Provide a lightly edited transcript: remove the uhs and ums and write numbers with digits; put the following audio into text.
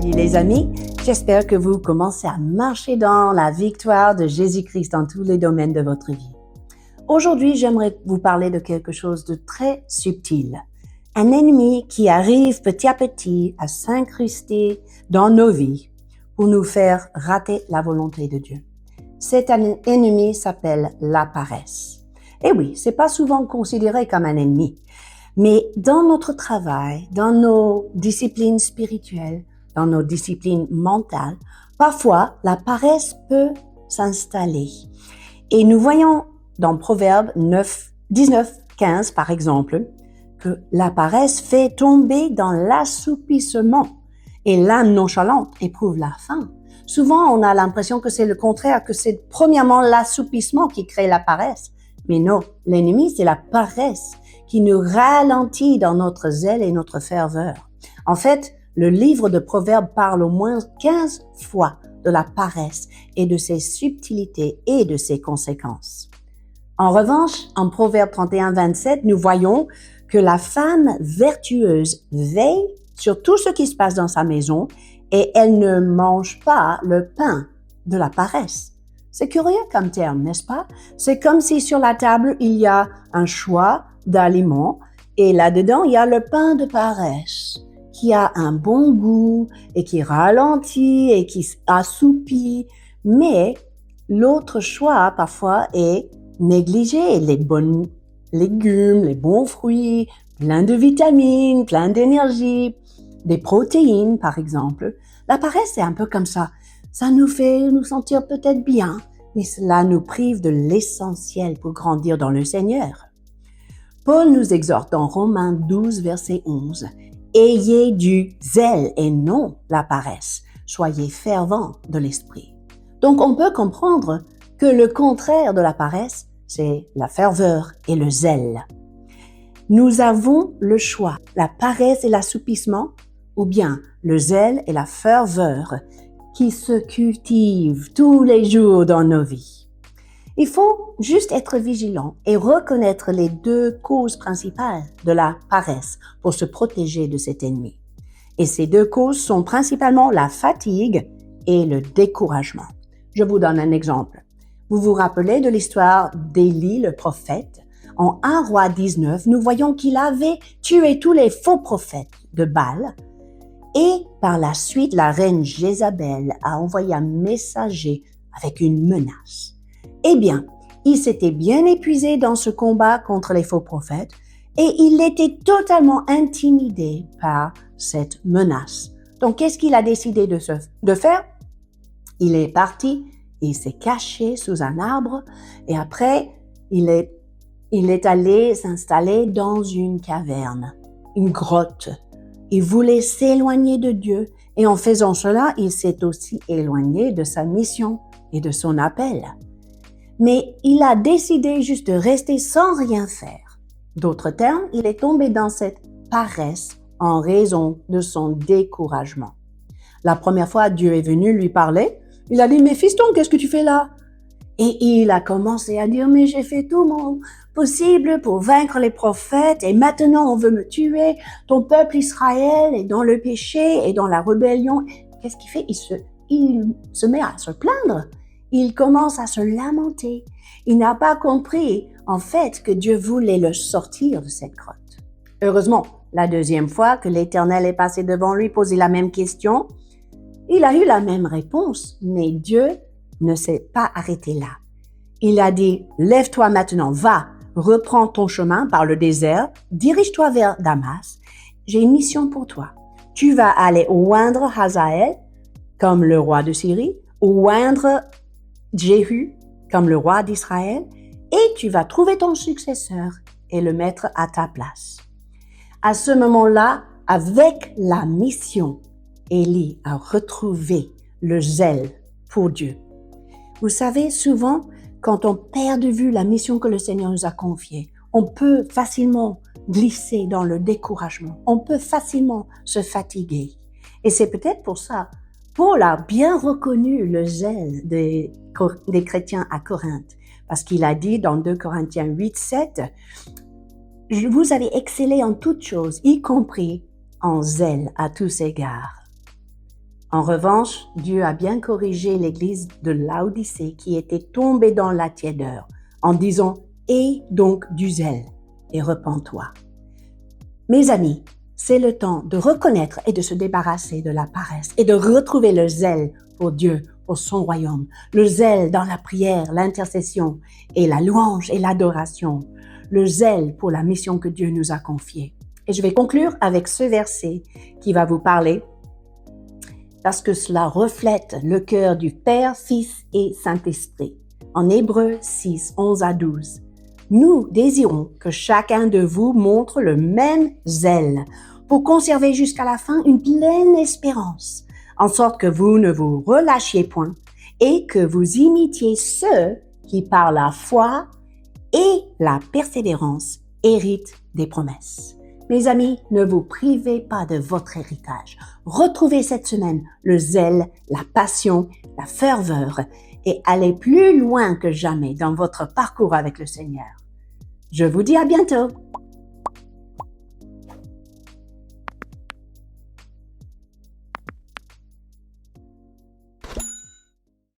Salut les amis, j'espère que vous commencez à marcher dans la victoire de Jésus-Christ dans tous les domaines de votre vie. Aujourd'hui, j'aimerais vous parler de quelque chose de très subtil. Un ennemi qui arrive petit à petit à s'incruster dans nos vies pour nous faire rater la volonté de Dieu. Cet ennemi s'appelle la paresse. Et oui, c'est pas souvent considéré comme un ennemi. Mais dans notre travail, dans nos disciplines spirituelles, dans nos disciplines mentales, parfois la paresse peut s'installer. Et nous voyons dans Proverbes 19, 15 par exemple, que la paresse fait tomber dans l'assoupissement et l'âme nonchalante éprouve la faim. Souvent, on a l'impression que c'est le contraire, que c'est premièrement l'assoupissement qui crée la paresse. Mais non, l'ennemi, c'est la paresse qui nous ralentit dans notre zèle et notre ferveur. En fait, le livre de Proverbes parle au moins 15 fois de la paresse et de ses subtilités et de ses conséquences. En revanche, en Proverbe 31, 27, nous voyons que la femme vertueuse veille sur tout ce qui se passe dans sa maison et elle ne mange pas le pain de la paresse. C'est curieux comme terme, n'est-ce pas? C'est comme si sur la table, il y a un choix d'aliments et là-dedans, il y a le pain de paresse qui a un bon goût et qui ralentit et qui assoupit. Mais l'autre choix, parfois, est négligé. Les bons légumes, les bons fruits, plein de vitamines, plein d'énergie, des protéines, par exemple. La paresse, c'est un peu comme ça. Ça nous fait nous sentir peut-être bien, mais cela nous prive de l'essentiel pour grandir dans le Seigneur. Paul nous exhorte dans Romains 12, verset 11. « Ayez du zèle et non la paresse. Soyez fervents de l'esprit. » Donc on peut comprendre que le contraire de la paresse, c'est la ferveur et le zèle. Nous avons le choix, la paresse et l'assoupissement, ou bien le zèle et la ferveur qui se cultivent tous les jours dans nos vies. Il faut juste être vigilant et reconnaître les deux causes principales de la paresse pour se protéger de cet ennemi. Et ces deux causes sont principalement la fatigue et le découragement. Je vous donne un exemple. Vous vous rappelez de l'histoire d'Élie, le prophète? En 1 Roi 19, nous voyons qu'il avait tué tous les faux prophètes de Baal. Et par la suite, la reine Jézabel a envoyé un messager avec une menace. Eh bien, il s'était bien épuisé dans ce combat contre les faux prophètes et il était totalement intimidé par cette menace. Donc, qu'est-ce qu'il a décidé de faire? Il est parti, il s'est caché sous un arbre et après, il est allé s'installer dans une caverne, une grotte. Il voulait s'éloigner de Dieu et en faisant cela, il s'est aussi éloigné de sa mission et de son appel. Mais il a décidé juste de rester sans rien faire. D'autres termes, il est tombé dans cette paresse en raison de son découragement. La première fois, Dieu est venu lui parler. Il a dit, « Mais fiston, qu'est-ce que tu fais là? » Et il a commencé à dire, « Mais j'ai fait tout mon possible pour vaincre les prophètes et maintenant on veut me tuer. Ton peuple Israël est dans le péché et dans la rébellion. » Qu'est-ce qu'il fait? Il se met à se plaindre. Il commence à se lamenter. Il n'a pas compris, en fait, que Dieu voulait le sortir de cette grotte. Heureusement, la deuxième fois que l'Éternel est passé devant lui, poser la même question, il a eu la même réponse, mais Dieu ne s'est pas arrêté là. Il a dit, « Lève-toi maintenant, va, reprends ton chemin par le désert, dirige-toi vers Damas. J'ai une mission pour toi. Tu vas aller oindre Hazaël comme le roi de Syrie, oindre Jéhu comme le roi d'Israël, et tu vas trouver ton successeur et le mettre à ta place. » À ce moment-là, avec la mission, Élie a retrouvé le zèle pour Dieu. Vous savez, souvent, quand on perd de vue la mission que le Seigneur nous a confiée, on peut facilement glisser dans le découragement. On peut facilement se fatiguer. Et c'est peut-être pour ça, Paul a bien reconnu le zèle des chrétiens à Corinthe, parce qu'il a dit dans 2 Corinthiens 8, 7, « Vous avez excellé en toutes choses, y compris en zèle à tous égards. » En revanche, Dieu a bien corrigé l'église de Laodicée qui était tombée dans la tiédeur en disant « Aie donc du zèle et repens-toi ». Mes amis, c'est le temps de reconnaître et de se débarrasser de la paresse et de retrouver le zèle pour Dieu, pour son royaume, le zèle dans la prière, l'intercession et la louange et l'adoration, le zèle pour la mission que Dieu nous a confiée. Et je vais conclure avec ce verset qui va vous parler parce que cela reflète le cœur du Père, Fils et Saint-Esprit. En Hébreux 6, 11 à 12. Nous désirons que chacun de vous montre le même zèle pour conserver jusqu'à la fin une pleine espérance, en sorte que vous ne vous relâchiez point et que vous imitiez ceux qui par la foi et la persévérance héritent des promesses. Mes amis, ne vous privez pas de votre héritage. Retrouvez cette semaine le zèle, la passion, la ferveur et allez plus loin que jamais dans votre parcours avec le Seigneur. Je vous dis à bientôt!